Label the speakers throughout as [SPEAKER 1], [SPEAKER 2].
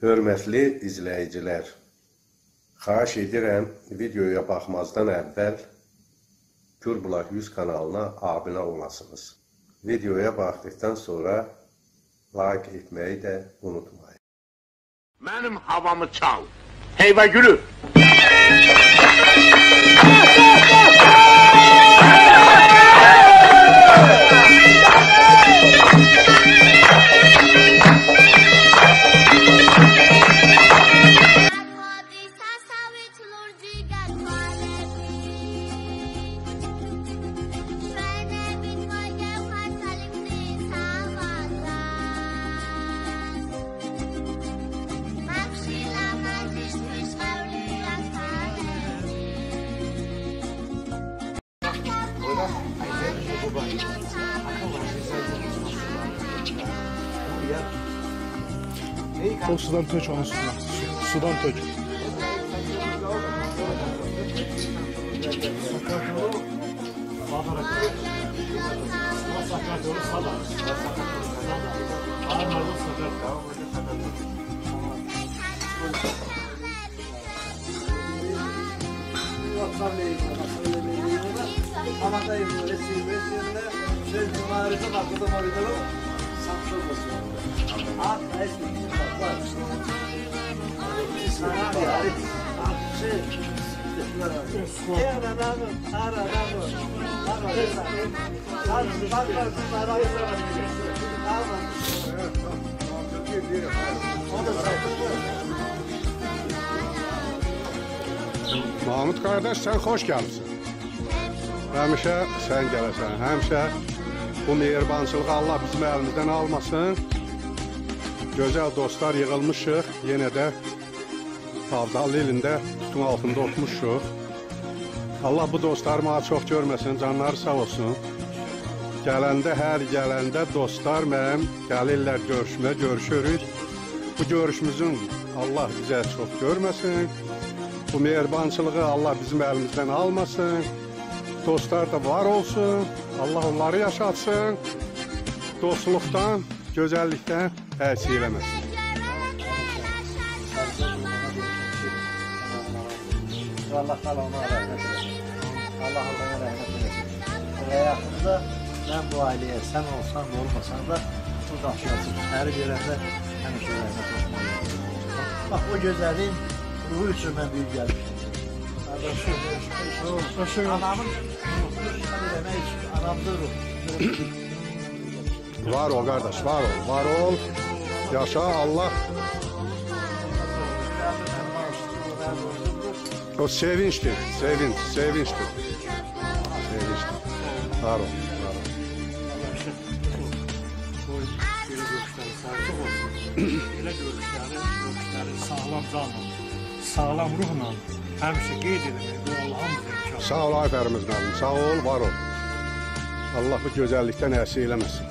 [SPEAKER 1] Hörmətli izləyicilər, xahiş edirəm videoya baxmazdan əvvəl Gürbulaq 100 kanalına abunə olasınız. Videoya baxdıqdan sonra like etməyi də unutmayın.
[SPEAKER 2] Mənim havamı çal, heyvə gülü!
[SPEAKER 3] O sudan tök onun sudan. Sudan tök.
[SPEAKER 4] Mahmud kardeş, sen hoş gelmişsin. Həmişə sen gələsən, həmişə bu mehribançılığı Allah bizim əlimizdən almasın. Gözəl dostlar yığılmışıq, yenə də Avdal ilində tutun altında oturmuşuq. Allah bu dostlarımı çox görməsin, canları sağ olsun. Gələndə, hər gələndə dostlar mənim gəlirlər görüşmə, görüşürük. Bu görüşümüzün Allah bizə çox görməsin. Bu mehribançılığı Allah bizim əlimizdən almasın. Dostlar da var olsun. Allah onları yaşatsın. Dostluqdan, gözəllikdən əksik eləməsin.
[SPEAKER 5] Allah ona rəhmət eləsin. Allah Allah'a rəhmət eləsin. Həyatımda mən bu ailəyə sən olsan da olmasan da bu daşıyasın. Səni görəndə həmişə rəhmət olmalıyım. Bax o gözəlin ruhu üçün mən büyük gəlmişim. Anamın ruhunu demək üçün anamdır ruh.
[SPEAKER 4] Var ol kardeş, var ol, var ol. Yaşa Allah. O sevinçtir, sevinçtir. Sevinçtir. Var ol, var ol.
[SPEAKER 3] Elə görüşləri sağlam canla, sağlam ruhla həmişə qeyd edilmək bu Allah'ın imkanı.
[SPEAKER 4] Sağ ol Ayfərimiz mənim, sağ ol, var ol. Allah bu gözəllikdən əksik eləməsin.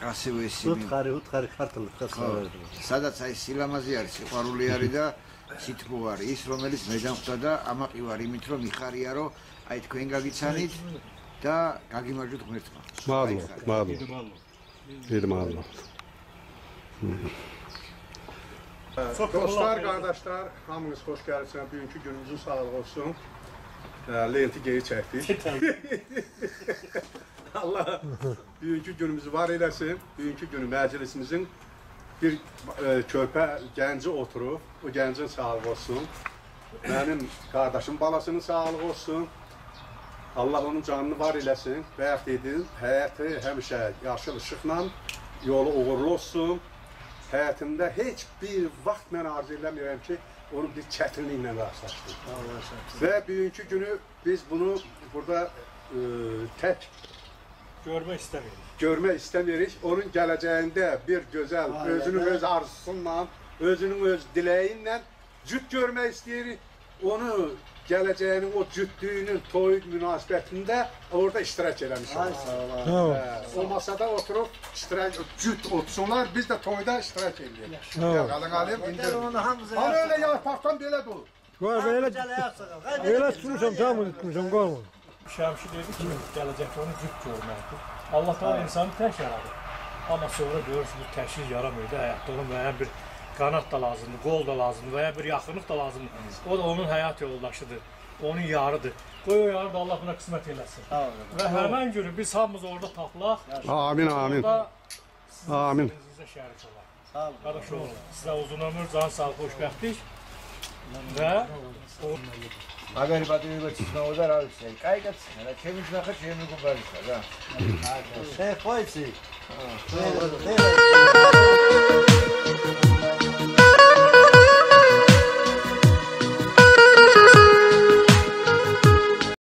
[SPEAKER 6] Красивые семьи.
[SPEAKER 5] Утқარი ქართლად ხარდა.
[SPEAKER 6] სადაც აი სილამაზე არის, სიყვარული არის და სითბო არის. ის რომელიც მე დამხვდა და ამაყი ვარ იმით რომ მიხარია რომ აი თქვენ გაგიცანით და გაგიმარჯვოთ ღმერთმა.
[SPEAKER 4] Mağdur. Dostlar, kardeşler, hamınız hoş gəlirsiniz. Bugünkü günümüzün sağlığı olsun. Lenti geri çəkdik. Allah bugünkü günümüzü var eləsin. Bugünkü günü məclisimizin bir körpə gənci oturub. O gəncin sağlığı olsun. Mənim qardaşım balasının sağlığı olsun. Allah onun canını var eləsin. Bayaq dedim, həyatı həmişə yaşıl ışıqla yolu uğurlu olsun. Həyatımda heç bir vaxt mən arzu eləmirəm ki, onun bir çətinliklə rastlaşdım. Və bugünkü günü biz bunu burada tək görmək istəmirik. Onun gələcəyində bir gözəl, özünün öz arzusunla, özünün öz diləyinlə cüt görmək istəyirik. Onu gələcəyinin o cütlüyünün toy münasibətində orada iştirak eləmişik.
[SPEAKER 5] Ay sağ ol.
[SPEAKER 4] O masada oturub cüt otsunlar, biz də toyda iştirak edirik. Qalın alim, indi. Hani öyle yarpaqdan belə dur.
[SPEAKER 3] Var belə elə tutmuşam, tamam tutmuşam, qalmadı. Şəmşi dedi ki, gələcəkdə onu cüt görməkdir. Allah da insanı tək yaradır. Amma sonra görürsünüz, bu təşkil yaramıydı həyatda. Onun müəyyən bir qanat da lazımdır, qol da lazımdır və ya bir yaxınlıq da lazımdır. O da onun həyat yoldaşıdır, onun yarıdır. Qoy o yarı da Allah buna qismət eləsin. Və həmən günü biz hamımız orada tapılaq.
[SPEAKER 4] Amin, amin. Amin.
[SPEAKER 3] Sizə şərik olaq. Sağ olun. Qardaş olun. Sizə uzun ömür, can sağ, xoşbəxtlik. Və
[SPEAKER 6] მაგარი პატივება ცნაოდა რა ვიცი, კაი კაცი, რა ჩემი ნახა ჩემი გუბარისა რა.
[SPEAKER 5] შე ხოიცი.